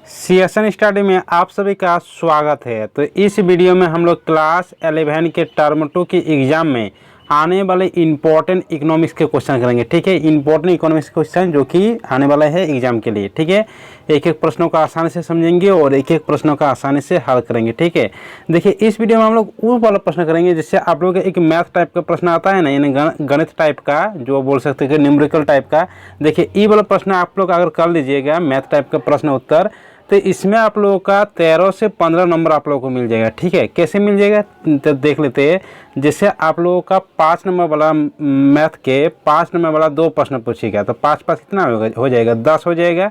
CSN study में आप सभी का स्वागत है। तो इस वीडियो में हम लोग क्लास 11 के टर्म 2 की एग्ज़ाम में आने वाले इम्पोर्टेंट इकोनॉमिक्स के क्वेश्चन करेंगे। ठीक है, इम्पोर्टेंट इकोनॉमिक्स क्वेश्चन जो कि आने वाला है एग्जाम के लिए। ठीक है, एक एक प्रश्नों का आसानी से समझेंगे और एक एक प्रश्नों का आसानी से हल करेंगे। ठीक है, देखिए इस वीडियो में हम लोग वो वाला प्रश्न करेंगे जिससे आप लोग एक मैथ टाइप का प्रश्न आता है ना, यानी गणित टाइप का, जो बोल सकते हैं कि न्यूमेरिकल टाइप का। देखिए ये वाला प्रश्न आप लोग अगर कर लीजिएगा मैथ टाइप का प्रश्न उत्तर, तो इसमें आप लोगों का 13 से 15 नंबर आप लोगों को मिल जाएगा। ठीक है, कैसे मिल जाएगा तो देख लेते हैं। जैसे आप लोगों का 5 नंबर वाला मैथ के 5 नंबर वाला 2 प्रश्न पूछेगा तो 5 5 कितना हो जाएगा 10 हो जाएगा।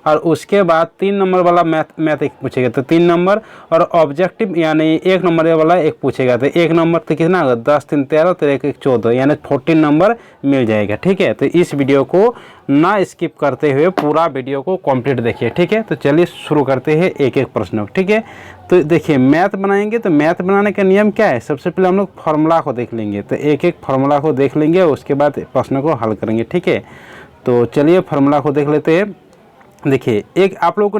और उसके बाद 3 नंबर वाला मैथ एक पूछेगा तो 3 नंबर, और ऑब्जेक्टिव यानी 1 नंबर वाला एक पूछेगा तो 1 नंबर तो कितना होगा 10 3 13 तो 1 1 14, यानी 14 नंबर मिल जाएगा। ठीक है, तो इस वीडियो को ना स्किप करते हुए पूरा वीडियो को कंप्लीट देखिए। ठीक है, तो चलिए शुरू करते हैं एक एक प्रश्न। ठीक है, तो देखिए मैथ बनाएंगे तो मैथ बनाने का नियम क्या है, सबसे पहले हम लोग फार्मूला को देख लेंगे। तो एक एक फार्मूला को देख लेंगे, उसके बाद प्रश्न को हल करेंगे। ठीक है, तो चलिए फार्मूला को देख लेते हैं। देखिए एक आप लोगों को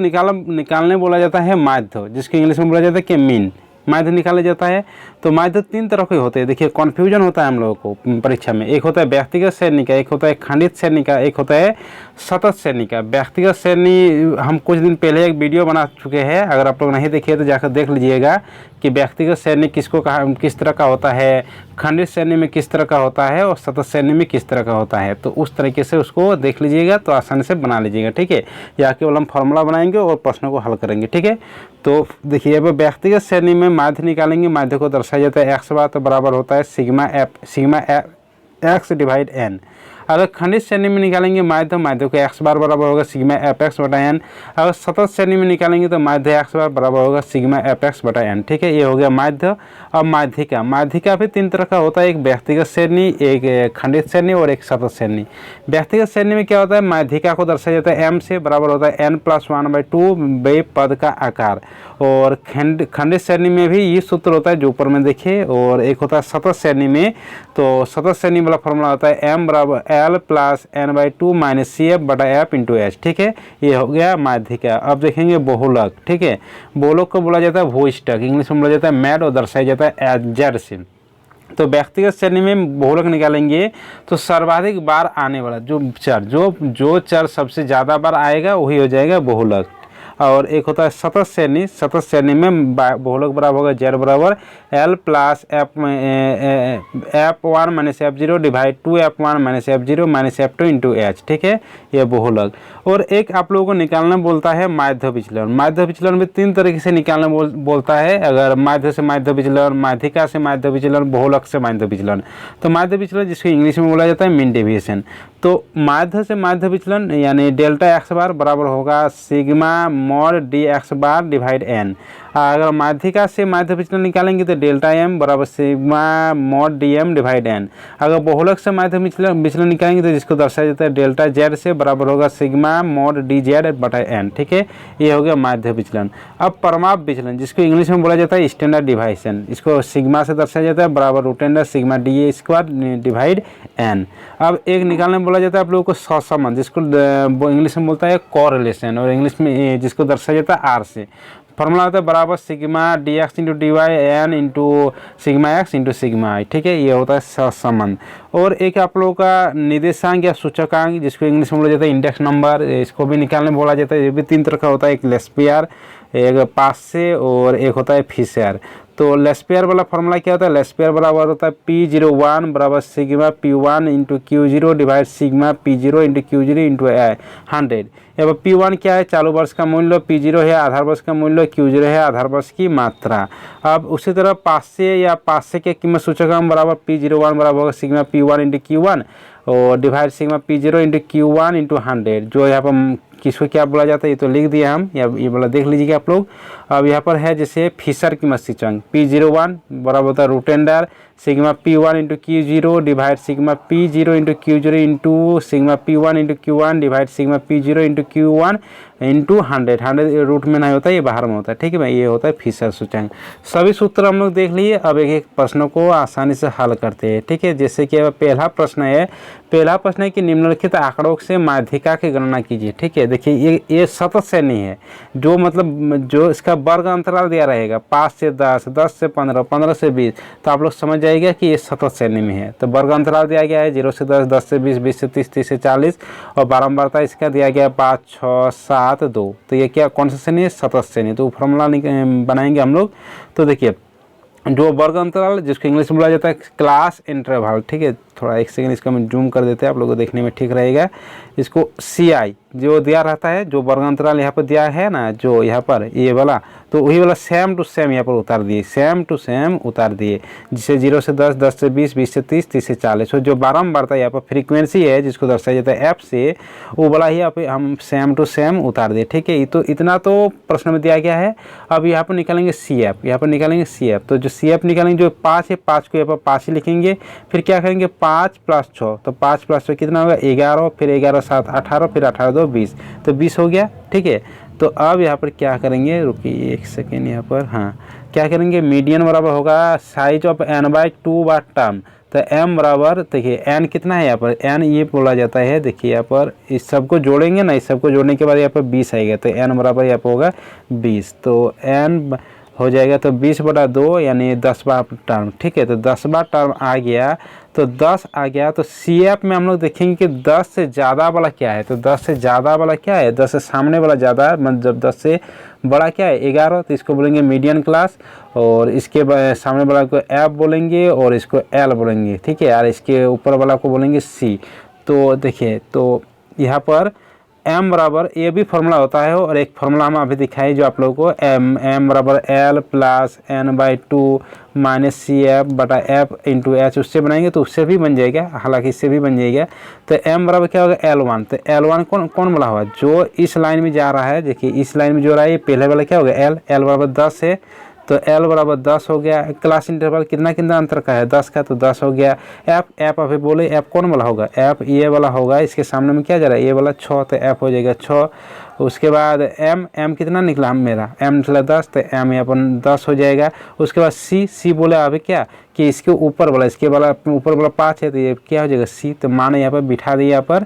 निकालने बोला जाता है माध्य, जिसको इंग्लिश में बोला जाता है कि मीन। माध्य निकाला जाता है। तो माध्य 3 तरह के होते हैं। देखिए कन्फ्यूजन होता है हम लोगों को परीक्षा में। एक होता है व्यक्तिगत श्रेणी का, एक होता है खंडित श्रेणी का, एक होता है सतत श्रेणी का। व्यक्तिगत श्रेणी हम कुछ दिन पहले एक वीडियो बना चुके हैं, अगर आप लोग नहीं देखिए तो जाकर देख लीजिएगा कि व्यक्तिगत श्रेणी किस तरह का होता है, खंडित श्रेणी में किस तरह का होता है और सतत श्रेणी में किस तरह का होता है। तो उस तरीके से उसको देख लीजिएगा तो आसानी से बना लीजिएगा। ठीक है, या केवल हम फार्मूला बनाएंगे और प्रश्नों को हल करेंगे। ठीक है, तो देखिए अब व्यक्तिगत श्रेणी में माध्य निकालेंगे। माध्य को दर्शाया जाता है एक्स बार, तो बराबर होता है सिग्मा एक्स डिवाइड एन। अगर खंडित श्रेणी में निकालेंगे माध्य को एक्स बार बराबर होगा सिग्मा एफ एक्स बटा एन। अगर सतत श्रेणी में निकालेंगे तो माध्य एक्स बार बराबर होगा सिग्मा एफ एक्स बटा एन। ठीक है, ये हो गया माध्य। अब माध्यिका भी 3 तरह का होता है, एक व्यक्तिगत श्रेणी, एक खंडित श्रेणी और एक सतत श्रेणी। व्यक्तिगत श्रेणी में क्या होता है, माध्यिका को दर्शाया जाता है एम से, बराबर होता है n+1/2 बे पद का आकार। और खंडित श्रेणी में भी ये सूत्र होता है जो ऊपर में देखिए। और एक होता है सतत श्रेणी में, तो सतत श्रेणी वाला फॉर्मूला होता है m बराबर l+n/2 - cf बटा f × h। ठीक है, ये हो गया माध्यिका। अब देखेंगे बहुलक। ठीक है, बहुलक को बोला जाता है भूइष्ठक, इंग्लिश में बोला जाता है मैड और दर्शाया जाता है जेड से। तो व्यक्तिगत श्रेणी में बहुलक निकालेंगे तो सर्वाधिक बार आने वाला जो चर सबसे ज़्यादा बार आएगा वही हो जाएगा बहुलक। और एक होता है सतत श्रेणी में बहुलक बराबर होगा जेड बराबर l+f1 - f0 divide 2f1 - f0 - f2 × h। ठीक है, ये बहुलक। और एक आप लोगों को निकालना बोलता है माध्य विचलन। माध्य विचलन भी 3 तरीके से निकालना बोलता है, अगर माध्य से माध्य विचलन, माध्यिका से माध्य विचलन, बहुलक से माध्य विचलन। तो माध्य विचलन जिसको इंग्लिश में बोला जाता है मीन डेविएशन। तो माध्य से माध्य विचलन यानी डेल्टा एक्स बार बराबर होगा sigma mod d x bar divide n. अगर माध्यिका से माध्य विचलन निकालेंगे तो डेल्टा एम बराबर sigma mod d m divide n. अगर बहुलक से माध्य विचलन निकालेंगे तो जिसको दर्शाया जाता है डेल्टा जेड से, बराबर होगा सिग्मा मॉड डी जेड बटा एन। ठीक है, ये हो गया माध्य विचलन। अब परमाप विचलन जिसको इंग्लिश में बोला जाता है स्टैंडर्ड डिवाइसन, इसको सिग्मा से दर्शाया जाता है बराबर √sigma d square divide n. अब एक निकालने बोला जाता है आप लोगों को सहसंबंध, जिसको इंग्लिश में बोलता है कोरिलेशन, और इंग्लिश में जिसको दर्शाया जाता है आर से। फॉर्मूला होता है बराबर sigma d x × dy n × sigma x × sigma i. ठीक है, ये होता है सहसंबंध। और एक आप लोगों का निर्देशांक या सूचकांक जिसको इंग्लिश में बोला जाता है इंडेक्स नंबर, इसको भी निकालने बोला जाता है। ये भी 3 तरह का होता है, एक लेस्पियर, एक पास से, और एक होता है फिशर। तो लेस्पियर वाला फॉर्मूला क्या होता है, लेस्पियर बराबर होता है P01 बराबर sigma P1 × Q0 divide sigma P0 × Q0 × 100। अब P1 क्या है, चालू वर्ष का मूल्य, P0 है आधार वर्ष का मूल्य, Q0 है आधार वर्ष की मात्रा। अब उसी तरह पासे के कीमत सूचकांक बराबर P01 बराबर होगा सिग्मा P1 × Q1 और डिवाइड सिग्मा P0 × Q1 × 100। जो यहाँ पर किसको क्या बोला जाता है ये तो लिख दिया हम, या ये वाला देख लीजिएगा आप लोग। अब यहाँ पर है जैसे फिशर कीमत सूचकांक P01 बराबर होता है root under sigma P1 into Q0 divide sigma P0 into Q0 into sigma P1 into Q1 divide sigma P0 into Q1 into 100 root में नहीं होता है, ये बाहर में होता है। ठीक है भाई, ये होता है फिशर सूचकांक। सभी सूत्र हम लोग देख लिए। अब एक एक प्रश्नों को आसानी से हल करते हैं। ठीक है, जैसे कि पहला प्रश्न है कि निम्नलिखित आंकड़ों से माध्यिका की गणना कीजिए। ठीक है, देखिए ये सतत श्रेणी है, जो मतलब जो इसका वर्ग अंतराल दिया रहेगा 5 से 10, 10 से 15, 15 से 20, तो आप लोग समझ जाइएगा कि ये सतत श्रेणी में है। तो वर्ग अंतराल दिया गया है 0 से 10, 10 से 20, 20 से 30, 30 से 40 और बारंबारता इसका दिया गया 5, 6, 7, 2। तो ये क्या कौन सा श्रेणी है? सतत श्रेणी। तो फॉर्मूला बनाएंगे हम लोग। तो देखिए जो वर्ग अंतराल जिसको इंग्लिश में बोला जाता है क्लास इंटरवल। ठीक है, थोड़ा एक सेकंड इसका हम जूम कर देते हैं, आप लोगों को देखने में ठीक रहेगा। इसको CI जो दिया रहता है, जो वर्ग अंतराल यहाँ पर दिया है ना, जो यहाँ पर ये वाला, तो वही वाला सेम टू सेम यहाँ पर उतार दिए, सेम टू सेम उतार दिए। जिसे 0 से 10, 10 से 20, 20 से 30, 30 से 40। और जो बारंबारता यहाँ पर फ्रीक्वेंसी है जिसको दर्शाया जाता है F से, वो वाला ही यहाँ पे हम सेम टू सेम उतार दिए। ठीक है, तो इतना तो प्रश्न में दिया गया है। अब यहाँ पर निकालेंगे CF, यहाँ पर निकालेंगे CF। तो जो CF निकालेंगे, जो 5 है 5 को यहाँ पर 5 ही लिखेंगे। फिर क्या करेंगे 5 + 6, तो 5 + 6 कितना होगा 11, फिर 11 7 18, फिर 18 2 20, तो 20 हो गया। ठीक है, तो अब यहाँ पर क्या करेंगे, रुकिए एक सेकेंड, यहाँ पर हाँ क्या करेंगे, मीडियन बराबर होगा size of n/2 bar term. तो m बराबर, देखिए n कितना है यहाँ पर, n ये बोला जाता है। देखिए यहाँ पर इस सबको जोड़ेंगे ना, इस सबको जोड़ने के बाद यहाँ पर 20 आएगा, तो n बराबर यहाँ पर होगा 20। तो n हो जाएगा तो 20/2 यानी 10 बार टर्म। ठीक है, तो 10 बार टर्म आ गया, तो 10 आ गया। तो CF में हम लोग देखेंगे कि 10 से ज़्यादा वाला क्या है। तो 10 से ज़्यादा वाला क्या है, 10 से सामने वाला ज़्यादा, मतलब जब 10 से बड़ा क्या है 11, तो इसको बोलेंगे मीडियन क्लास। और इसके सामने वाला को F बोलेंगे और इसको L बोलेंगे। ठीक है, और इसके ऊपर वाला को बोलेंगे C। तो देखिए, तो यहाँ पर m बराबर, ये भी फार्मूला होता है और एक फार्मूला हम अभी दिखाए जो आप लोगों को, m बराबर L + n/2 - CF/F × H, उससे बनाएंगे तो उससे भी बन जाएगा, हालांकि इससे भी बन जाएगा। तो m बराबर क्या होगा L1। तो L1 कौन बोला हुआ, जो इस लाइन में जा रहा है। देखिए इस लाइन में जो रहा है, ये पहले वाला क्या होगा L बराबर 10 है, तो L बराबर 10 हो गया। क्लास इंटरवल कितना कितना अंतर का है 10 का, तो 10 हो गया। F अभी बोले F कौन वाला होगा, F ये वाला होगा। इसके सामने में क्या जा रहा है, ये वाला 6, तो F हो जाएगा 6। उसके बाद M कितना निकला मेरा, M निकला 10, तो M यहाँ पर 10 हो जाएगा। उसके बाद C बोले अभी क्या कि इसके ऊपर वाला, इसके वाला ऊपर वाला 5 है, तो ये क्या हो जाएगा C। तो मान यहाँ पर बिठा दिए यहाँ पर,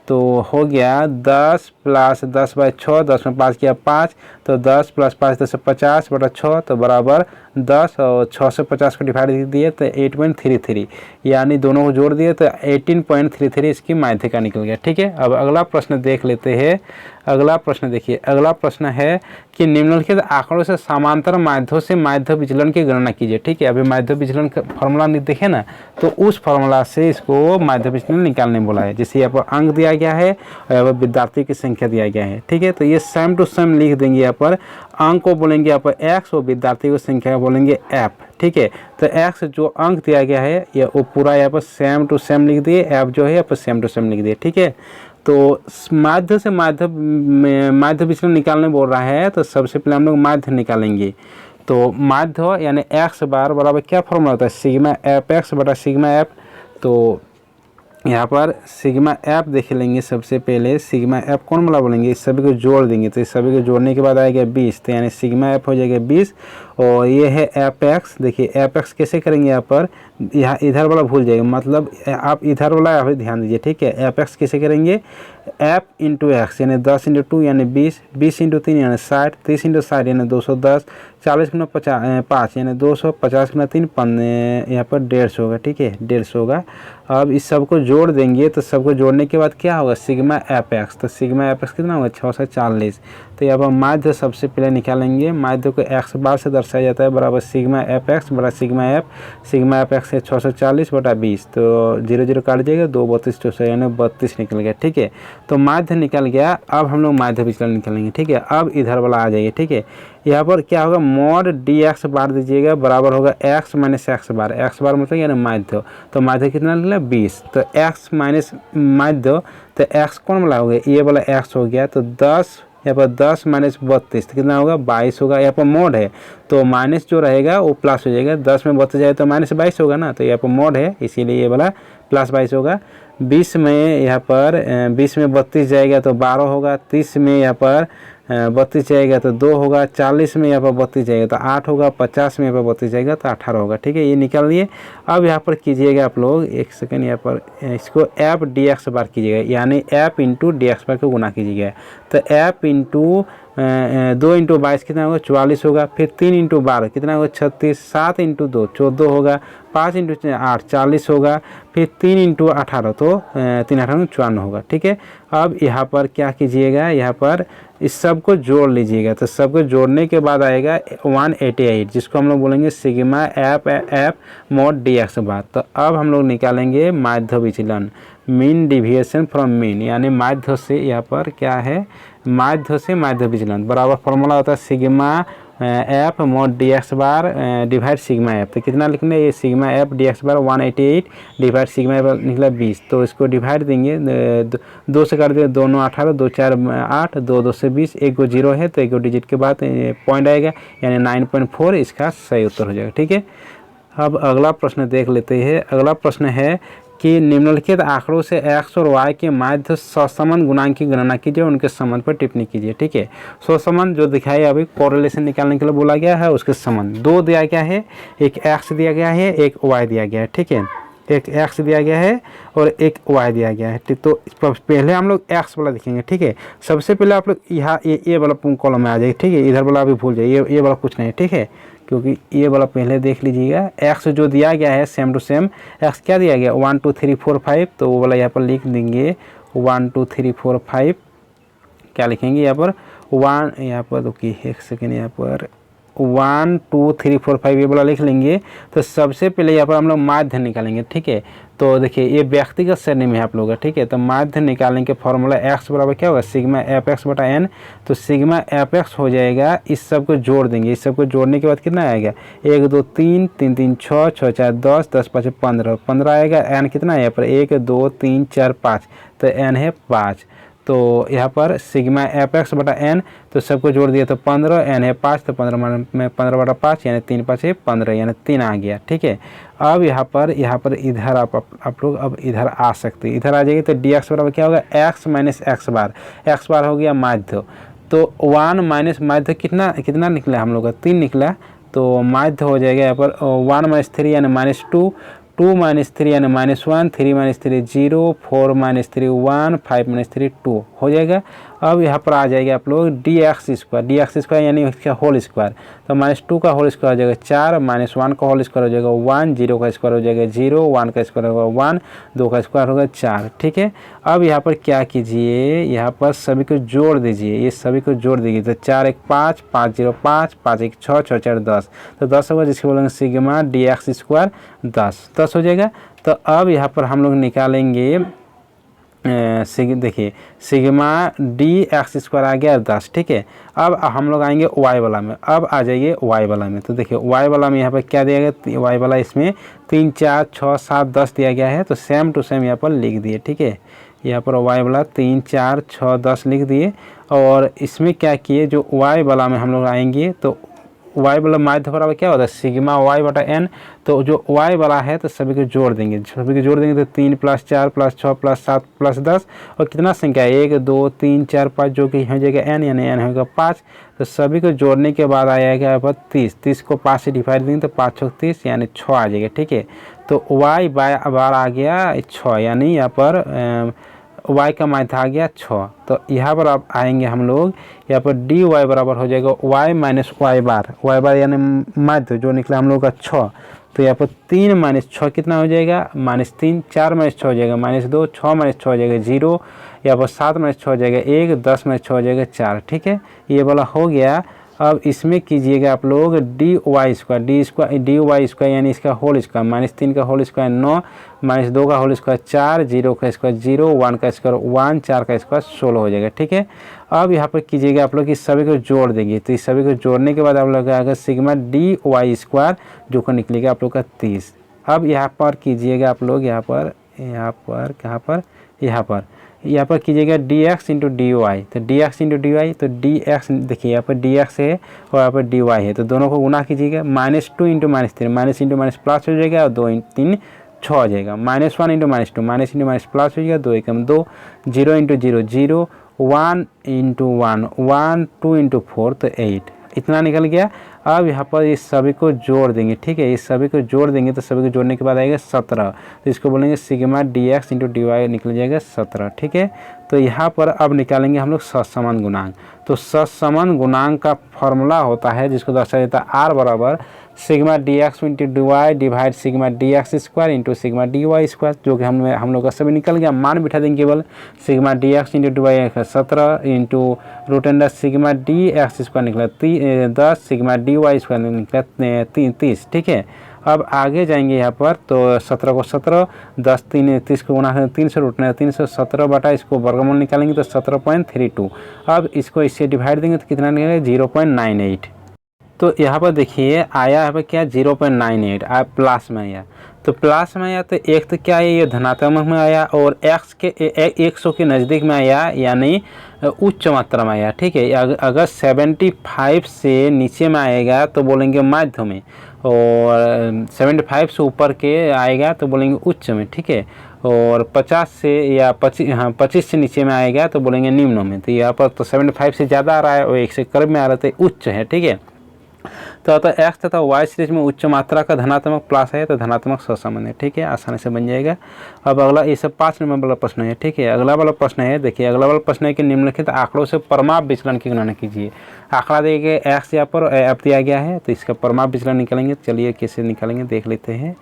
तो हो गया 10 + 10/6, 10 में 5 किया 5, तो 10 + 5 10 50/6, तो बराबर 10, और 6 से 50 को डिवाइड दिए तो 8.33, यानी दोनों को जोड़ दिए तो 18.33 इसकी माध्यिका निकल गया। ठीक है, अब अगला प्रश्न देख लेते हैं। अगला प्रश्न देखिए, अगला प्रश्न है कि निम्नलिखित आंकड़ों से समांतर माध्ययों से माध्य विचलन की गणना कीजिए। ठीक है, अभी माध्य विचलन का फॉर्मूला देखे ना, तो उस फॉर्मूला से इसको माध्य विचलन निकालने बोला है। जैसे यहाँ पर अंक दिया गया है और विद्यार्थी की संख्या दिया गया है। ठीक है, तो ये सेम टू सेम लिख देंगे। यहाँ पर अंक को बोलेंगे यहाँ पर x और विद्यार्थी की संख्या बोलेंगे f। ठीक है, तो x जो अंक दिया गया है ये वो पूरा यहाँ पर सेम टू सेम लिख दिए, f जो है यहाँ पर सेम टू सेम लिख दिए। ठीक है, तो माध्य से माध्य विचलन निकालने बोल रहा है, तो सबसे पहले हम लोग माध्य निकालेंगे। तो माध्य यानी x बार बराबर क्या फॉर्मूला होता है, सिग्मा fx/सिग्मा f। तो यहाँ पर सिग्मा f देख लेंगे। सबसे पहले सिग्मा f कौन वाला बोलेंगे, इस सभी को जोड़ देंगे, तो इस सभी को जोड़ने के बाद आएगा 20, तो यानी सिग्मा f हो जाएगा 20। और ये है fx। देखिए fx कैसे करेंगे, यहाँ पर यहाँ इधर वाला भूल जाएगा, मतलब आप इधर वाला अभी ध्यान दीजिए। ठीक है, fx कैसे करेंगे, f × x यानी 10 × 2 यानी 20, 20 × 3 यानी 60, 30 × 60 यानी 210, 40 × 5 यानी 200, 50 × 3 यहाँ पर 150 होगा। ठीक है, 150 होगा। अब इस सबको जोड़ देंगे, तो सबको जोड़ने के बाद क्या होगा सिग्मा fx। तो सिग्मा fx कितना होगा 6 से 40। तो यहाँ पर माध्य सबसे पहले निकालेंगे। माध्य को x बार से दर्शाया जाता है, बराबर सिग्मा fx बड़ा सिग्मा f। सिग्मा fx है 640/20, तो 0 0 काट जाएगा, 2 32 400 यानी 32 निकल गया। ठीक है, तो माध्य निकल गया। अब हम लोग माध्य विचलन निकालेंगे। ठीक है, अब इधर वाला आ जाइए। ठीक है, यहाँ पर क्या होगा mod dx बार दीजिएगा, बराबर होगा x - x बार। x बार मतलब यानी माध्य, तो माध्य कितना निकला 20, तो x - माध्य, तो x कौन वाला हो गया, ये वाला x हो गया। तो 10 यहाँ पर 10 माइनस 32 तो कितना होगा 22 होगा। यहाँ पर मोड है तो माइनस जो रहेगा वो प्लस हो जाएगा, 10 में 32 जाए तो माइनस 22 होगा ना, तो यहाँ पर मोड है इसीलिए ये वाला प्लस 22 होगा। 20 में यहाँ पर 20 में 32 जाएगा तो 12 होगा, 30 में यहाँ पर 32 जाएगा तो 2 होगा, 40 में यहाँ पर 32 जाएगा तो 8 होगा, 50 में यहाँ पर 32 जाएगा तो 18 होगा। ठीक है, ये निकाल लिए। अब यहाँ पर कीजिएगा आप लोग, एक सेकंड, यहाँ पर इसको एफ डी एक्स बार कीजिएगा, यानी एफ इंटू डी एक्स बार को गुना कीजिएगा। तो एफ इंटू 2 इंटू 22 कितना होगा 44 होगा, फिर 3 इंटू 12 कितना होगा 36, 7 इंटू 2 14 होगा, 5 इंटू 8 40 होगा, फिर 3 इंटू 18 तो 3 18 54 होगा। ठीक है, अब यहाँ पर क्या कीजिएगा, यहाँ पर इस सब को जोड़ लीजिएगा। तो सबको जोड़ने के बाद आएगा 188, जिसको हम लोग बोलेंगे sigma f mod d x bar. तो अब हम लोग निकालेंगे माध्य विचलन, मीन डिविएशन फ्रॉम मीन, यानी माध्य से यहाँ पर क्या है, माध्य से माध्य विचलन बराबर फॉर्मूला होता है sigma f mod d x bar divide sigma f. तो कितना लिखना है, ये sigma f d x bar 188 divide sigma f निकला 20। तो इसको डिवाइड देंगे, 2 से कर देंगे, 2 9 18, 2 4 8, 2 2 से 20, एक को 0 है तो एक को डिजिट के बाद पॉइंट आएगा, यानी 9.4 इसका सही उत्तर हो जाएगा। ठीक है, अब अगला प्रश्न देख लेते हैं। अगला प्रश्न है कि निम्नलिखित आंकड़ों से x और y के माध्य सहसंबंध गुणांक की गणना कीजिए, उनके संबंध पर टिप्पणी कीजिए। ठीक है, सहसंबंध जो दिखाई अभी कोरिलेशन निकालने के लिए बोला गया है, उसके संबंध दो दिया गया है, एक x दिया गया है, एक y दिया गया है। ठीक है, एक x दिया गया है और एक y दिया गया है। तो पहले हम लोग x वाला देखेंगे। ठीक है, सबसे पहले आप लोग यहाँ ये वाला कॉलम में आ जाइए। ठीक है, इधर वाला अभी भूल जाइए, ये वाला कुछ नहीं है। ठीक है, क्योंकि ये वाला पहले देख लीजिएगा। x जो दिया गया है सेम टू सेम, x क्या दिया गया 1 2 3 4 5, तो वो वाला यहाँ पर लिख देंगे 1 2 3 4 5। क्या लिखेंगे यहाँ पर 1, यहाँ पर रुकिए एक सेकेंड, यहाँ पर 1 2 3 4 5 ये वाला लिख लेंगे। तो सबसे पहले यहाँ पर हम लोग माध्य निकालेंगे। ठीक है, तो देखिए ये व्यक्तिगत श्रेणी में आप लोग, ठीक है, तो माध्य निकालने के फॉर्मूला x बराबर क्या होगा सिग्मा एफ एक्स बटा एन। तो सिग्मा एफ एक्स हो जाएगा, इस सब को जोड़ देंगे, इस सब को जोड़ने के बाद कितना आएगा 1 2 3 3 3 6 6 4 10 10 5 15 15 आएगा। एन कितना है यहाँ पर 1 2 3 4 5, तो एन है 5। तो यहाँ पर सिग्मा एफ एक्स बटा एन, तो सबको जोड़ दिया तो 15, एन है 5, तो 15 में 15 बटा 5 यानी 3 5 है 15, यानी 3 आ गया। ठीक है, अब यहाँ पर इधर आप लोग अब इधर आ सकते हैं, इधर आ जाएंगे तो डी एक्स बराबर क्या होगा x माइनस एक्स बार हो गया माध्य। तो 1 माइनस माध्य कितना निकला हम लोग का 3 निकला, तो माध्य हो जाएगा यहाँ पर 1 माइनस 3 यानी -2, 2 माइनस 3 यानी -1, 3 माइनस 3 0, 4 माइनस 3 1, 5 माइनस 3 2 हो जाएगा। अब यहाँ पर आ जाएगा आप लोग डी एक्स स्क्वायर यानी इसका होल स्क्वायर, तो -2 का होल स्क्वायर हो जाएगा 4, -1 का होल स्क्वायर हो जाएगा 1, 0 का स्क्वायर हो जाएगा 0, 1 का स्क्वायर होगा 1, 2 का स्क्वायर होगा 4। ठीक है, अब यहाँ पर क्या कीजिए, यहाँ पर सभी को जोड़ दीजिए, ये सभी को जोड़ दीजिए। तो 4 1 5, 5 0 5, 5 1 6, 6 4 10, तो 10 होगा, जिसको बोलेंगे सिग्मा डी एक्स स्क्वायर 10 हो जाएगा। तो अब यहाँ पर हम लोग निकालेंगे देखिए सिग्मा डी एक्स स्क्वायर आ गया 10। ठीक है, अब हम लोग आएंगे वाई वाला में, अब आ जाइए वाई वाला में। तो देखिए वाई वाला में यहाँ पर क्या दिया गया, वाई वाला इसमें 3 4 6 7 10 दिया गया है, तो सेम टू सेम यहाँ पर लिख दिए। ठीक है, यहाँ पर वाई वाला 3 4 6 10 लिख दिए, और इसमें क्या किए, जो वाई वाला में हम लोग आएंगे तो वाई वाला माध्य बराबर क्या होता है सिग्मा वाई बटा एन। तो जो वाई वाला है तो सभी को जोड़ देंगे, तो 3 + 4 + 6 + 7 + 10, और कितना संख्या है 1 2 3 4 5, जो कि हो जाएगा एन, यानी एन होगा 5। तो सभी को जोड़ने के बाद आएगा यहाँ पर 30 को 5 से डिवाइड देंगे तो 5 6 30 यानी 6 आ जाएगा। ठीक है, तो वाई बार आ गया 6, यानी यहाँ पर y का माध्य आ गया 6। तो यहाँ पर आप आएंगे हम लोग, यहाँ पर डी वाई बराबर हो जाएगा y माइनस वाई बार यानी माध्य जो निकला हम लोग का 6। तो यहाँ पर 3 माइनस 6 कितना हो जाएगा -3, 4 माइनस 6 हो जाएगा -2, 6 माइनस 6 हो जाएगा 0, यहाँ पर 7 माइनस 6 हो जाएगा 1, 10 माइनस 6 हो जाएगा 4। ठीक है, ये वाला हो गया। अब इसमें कीजिएगा आप लोग डी वाई स्क्वायर यानी इसका होल स्क्वायर, -3 का होल स्क्वायर 9, -2 का होल स्क्वायर 4, 0 का स्क्वायर 0, 1 का स्क्वायर 1, 4 का स्क्वायर 16 हो जाएगा। ठीक है, अब यहाँ पर कीजिएगा आप लोग इस सभी को जोड़ देंगे, तो इस सभी को जोड़ने के बाद आप लोग आएगा सिग्मा डी वाई स्क्वायर, जो को निकलेगा आप लोग का 30। अब यहाँ पर कीजिएगा आप लोग यहाँ पर यहाँ पर कीजिएगा d x into d y, तो d x into d y, तो डी एक्स देखिए यहाँ पर डी एक्स है और यहाँ पर डी वाई है, तो दोनों को गुना कीजिएगा। -2 into -3, minus into minus plus हो जाएगा और 2 3 6 आ जाएगा। -1 into -2, minus into minus plus हो जाएगा, 2 एकम 2, 0 इंटू 0 0, 1 इंटू 1 1, 2 इंटू 4 तो 8, इतना निकल गया। अब यहाँ पर इस सभी को जोड़ देंगे, ठीक है, इस सभी को जोड़ देंगे तो सभी को जोड़ने के बाद आएगा 17, तो इसको बोलेंगे sigma d x into d y निकल जाएगा 17, ठीक है। तो यहाँ पर अब निकालेंगे हम लोग ससमान गुणांक। तो ससमान गुणांक का फॉर्मूला होता है जिसको दर्शाया जाता है आर बराबर sigma d x into d y divide sigma d x square into sigma d y square, जो कि हम लोग का सभी निकल गया। मान बिठा देंगे केवल sigma d x into d y 17 into root under sigma d x square निकला 10, सिग्मा डी वाई स्क्वायर निकला 30, ठीक है। अब आगे जाएंगे यहाँ पर, तो 17 को 17, 10 3 30 को गुना 300 रूट 317 बटा इसको वर्गमूल निकालेंगे तो 17.32। अब इसको इससे डिवाइड देंगे तो कितना निकलेगा 0.98। तो यहाँ पर देखिए आया यहाँ पर क्या 0.98 आया, प्लस में आया, तो प्लस में आया तो एक तो क्या है ये धनात्मक में आया और x के 100 के नज़दीक में आया यानी उच्च मात्रा में आया, ठीक है। अगर 75 से नीचे में आएगा तो बोलेंगे मध्य में, और 75 से ऊपर के आएगा तो बोलेंगे उच्च में, ठीक है। और 50 से या 25 से नीचे में आएगा तो बोलेंगे निम्न में। तो यहाँ पर तो 75 से ज़्यादा आ रहा है और 1 से करीब में आ रहा है तो उच्च है, ठीक है। तो एक्स तथा वाई सीरीज में उच्च मात्रा का धनात्मक प्लस है तो धनात्मक सहसंबंध है, ठीक है, आसानी से बन जाएगा। अब अगला ये सब 5 नंबर वाला प्रश्न है, ठीक है। अगला वाला प्रश्न है, देखिए अगला वाला प्रश्न है कि निम्नलिखित आंकड़ों से परमाप विचलन की गणना कीजिए। आंकड़ा दिया गया एक्स यहाँ पर एफ दिया गया है, तो इसका परमाप विचलन निकालेंगे। चलिए कैसे निकालेंगे देख लेते हैं।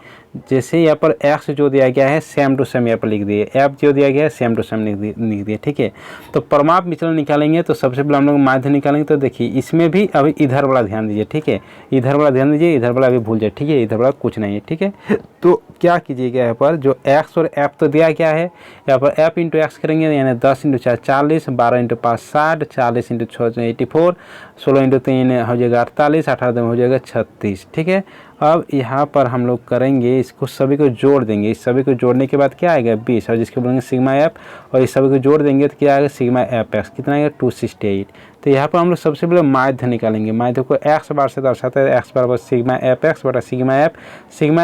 जैसे यहाँ पर एक्स जो दिया गया है सेम टू सेम यहाँ पर लिख दिए, एफ जो दिया गया है सेम टू सेम लिख दिए, ठीक है। तो परमाप विचलन निकालेंगे तो सबसे पहले हम लोग माध्य निकालेंगे। तो देखिए इसमें भी अभी इधर वाला ध्यान दीजिए, ठीक है, इधर वाला ध्यान दीजिए, इधर वाला अभी भूल जाए, ठीक है, इधर वाला कुछ नहीं है, ठीक है। तो क्या कीजिएगा यहाँ पर जो एक्स और एफ तो दिया गया है, यहाँ पर एफ इंटू एक्स करेंगे यानी 10 इंटू 4 40, 12 इंटू 5 60, 40 इंटू 6 84, 16 इंटू 3 हो जाएगा 48, 18 हो जाएगा 36, ठीक है। अब यहाँ पर हम लोग करेंगे इसको सभी को जोड़ देंगे, इस सभी को जोड़ने के बाद क्या आएगा 20, और जिसको बोलेंगे सिग्मा एफ, और इस सभी को जोड़ देंगे तो क्या आएगा सिग्मा एफ एक्स, कितना आएगा 268। तो यहाँ पर हम लोग सबसे पहले माध्य निकालेंगे। माध्य को एक्स बार से दर्शाते हैं, एक्स बराबर सिग्मा एफ एक्स बटा सिग्मा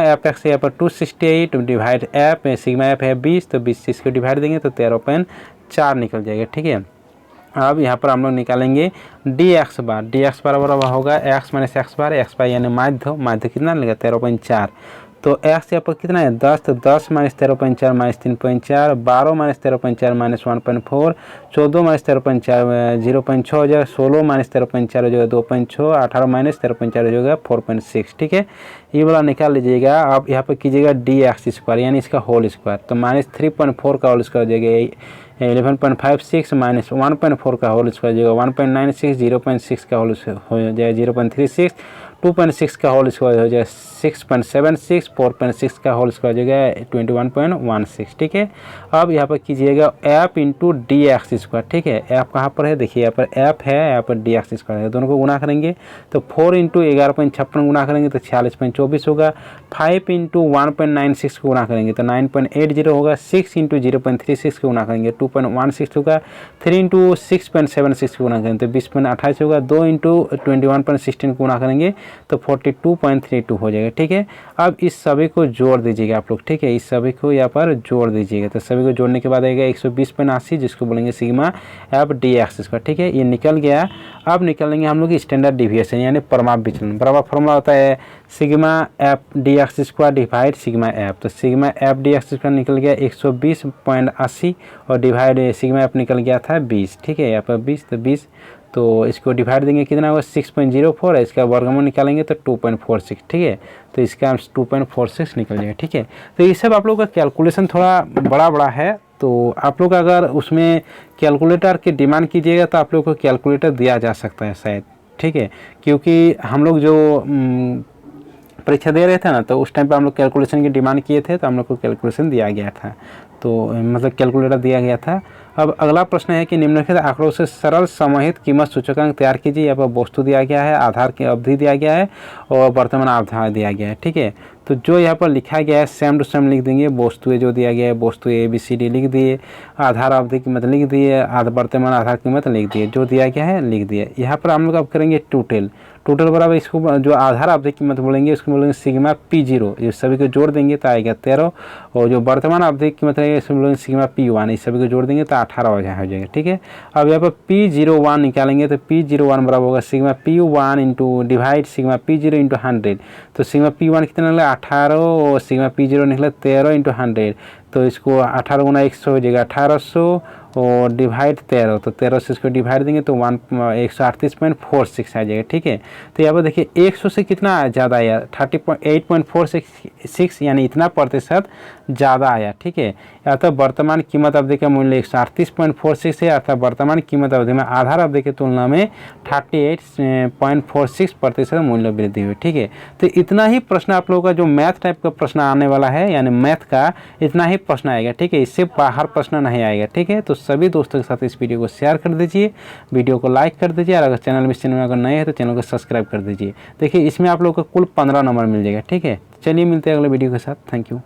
एफ एक्स यहाँ पर 268 डिवाइड एफ, सिग्मा एफ है 20, तो 20 से इसको डिवाइड देंगे तो 13.4 निकल जाएगा, ठीक है। अब यहाँ पर हम लोग निकालेंगे डी एक्स बार बराबर होगा एक्स माइनस एक्स बार, एक्स बार यानी माध्य कितना लगेगा 13.4। तो एक्स यहाँ पर कितना है 10, तो 10 minus 13.4 minus 3.4, 12 minus 13.4 minus 1.4, 14 minus 13.4 0.6 हो जाएगा, 16 माइनस 13.4 हो जाएगा 2.6, 18 माइनस 13.4 हो जाएगा 4.6, ठीक है। ये वाला निकाल लीजिएगा। आप यहाँ पर कीजिएगा डी एक्स स्क्वायर यानी इसका होल स्क्वायर, तो माइनस 3.4 का होल स्क्वायर हो जाएगा 11.56 माइनस 1.4 का होल स्क्वायर हो जाएगा 1.96, 0.6 का होल हो जाएगा 0.36, 2.6 का होल स्क्वायर हो जाएगा 6.76, 4.6 का होल स्क्वायर हो जाएगा 21.16, ठीक है। अब यहाँ पर कीजिएगा F into D x square, ठीक है। एफ कहाँ पर है देखिए, यहाँ पर एफ है, यहाँ पर डी एक्स स्क्वायर है, दोनों को गुना करेंगे तो 4 इंटू 11.56 गुना करेंगे तो 46.24 होगा, 5 इंटू 1.96 को गुना करेंगे तो 9.80 होगा, 6 इंटू 0.36 को गुना करेंगे 2.16 होगा, 3 इंटू 6.76 को गुना करेंगे तो 20.28 होगा, 2 इंटू 21.16 को गुना करेंगे तो 42.32 हो जाएगा, ठीक है। अब इस सभी को जोड़ दीजिएगा आप लोग, ठीक है, इस सभी को यहाँ पर जोड़ दीजिएगा। तो सभी को जोड़ने के बाद आएगा 120.80 जिसको बोलेंगे sigma f d x square, ठीक है, ये निकल गया। अब निकालेंगे हम लोग स्टैंडर्ड डिविएशन यानी परमाप विचलन। बराबर फॉर्मूला होता है sigma f d x square divide sigma f, तो sigma f d x square निकल गया 120.80 और डिवाइड सिग्मा एफ निकल गया था 20, ठीक है, यहाँ पर 20 तो 20, तो इसको डिवाइड देंगे कितना होगा 6.04 है, इसका वर्गमूल निकालेंगे तो 2.46, ठीक है, तो इसका 2.46 निकल जाएगा, ठीक है। तो ये सब आप लोगों का कैलकुलेशन थोड़ा बड़ा है, तो आप लोग अगर उसमें कैलकुलेटर की डिमांड कीजिएगा तो आप लोग को कैलकुलेटर दिया जा सकता है शायद, ठीक है, क्योंकि हम लोग जो परीक्षा दे रहे थे ना तो उस टाइम पे हम लोग कैलकुलेशन की डिमांड किए थे तो हम लोग को कैलकुलेशन दिया गया था, तो मतलब कैलकुलेटर दिया गया था। अब अगला प्रश्न है कि निम्नलिखित आंकड़ों से सरल समाहित कीमत सूचकांक तैयार कीजिए। यहाँ पर वस्तु दिया गया है, आधार की अवधि दिया गया है और वर्तमान अवधि दिया गया है, ठीक है। तो जो यहाँ पर लिखा गया है सेम टू सेम लिख देंगे। वस्तुएं जो दिया गया है, वस्तु ABCD लिख दिए, आधार अवधि कीमत लिख दिए, वर्तमान आधार कीमत लिख दिए, जो दिया गया है लिख दिए। यहाँ पर हम लोग अब करेंगे टोटल। टोटल बराबर इसको जो आधार अवधि कीमत बोलेंगे उसको बोलेंगे सिग्मा P0, ये सभी को जोड़ देंगे तो आएगा 13, और जो वर्तमान अवधि कीमत रहेगी इसको बोलेंगे सिग्मा P1, इस सभी को जोड़ देंगे तो 18 हो जाएगा। ठीक है, अब यहाँ पर P01 निकालेंगे तो P01 बराबर होगा sigma P1 into divide sigma P0 into 100। तो सिग्मा P1 कितना निकला 18 और सिग्मा P0 निकला 13 इंटू 100, तो इसको 18 गुना 100 हो जाएगा 1800 और डिवाइड 13, तो 13 से इसको डिवाइड देंगे तो 138.46 आ जाएगा। ठीक है, तो यहाँ पर देखिए 100 से कितना ज़्यादा आया 38.46 यानी इतना प्रतिशत ज़्यादा आया। ठीक है, अतः वर्तमान कीमत अवधि का मूल्य 138.46 है, अर्थात वर्तमान कीमत अवधि में आधार अवधि की तुलना में 38.46% मूल्य वृद्धि हुई। ठीक है, तो इतना ही प्रश्न आप लोगों का जो मैथ टाइप का प्रश्न आने वाला है, यानी मैथ का इतना ही प्रश्न आएगा। ठीक है, इससे बाहर प्रश्न नहीं आएगा। ठीक है, तो सभी दोस्तों के साथ इस वीडियो को शेयर कर दीजिए, वीडियो को लाइक कर दीजिए, और अगर चैनल में अगर नए हैं तो चैनल को सब्सक्राइब कर दीजिए। देखिए इसमें आप लोगों को कुल 15 नंबर मिल जाएगा। ठीक है, चलिए मिलते हैं अगले वीडियो के साथ। Thank you.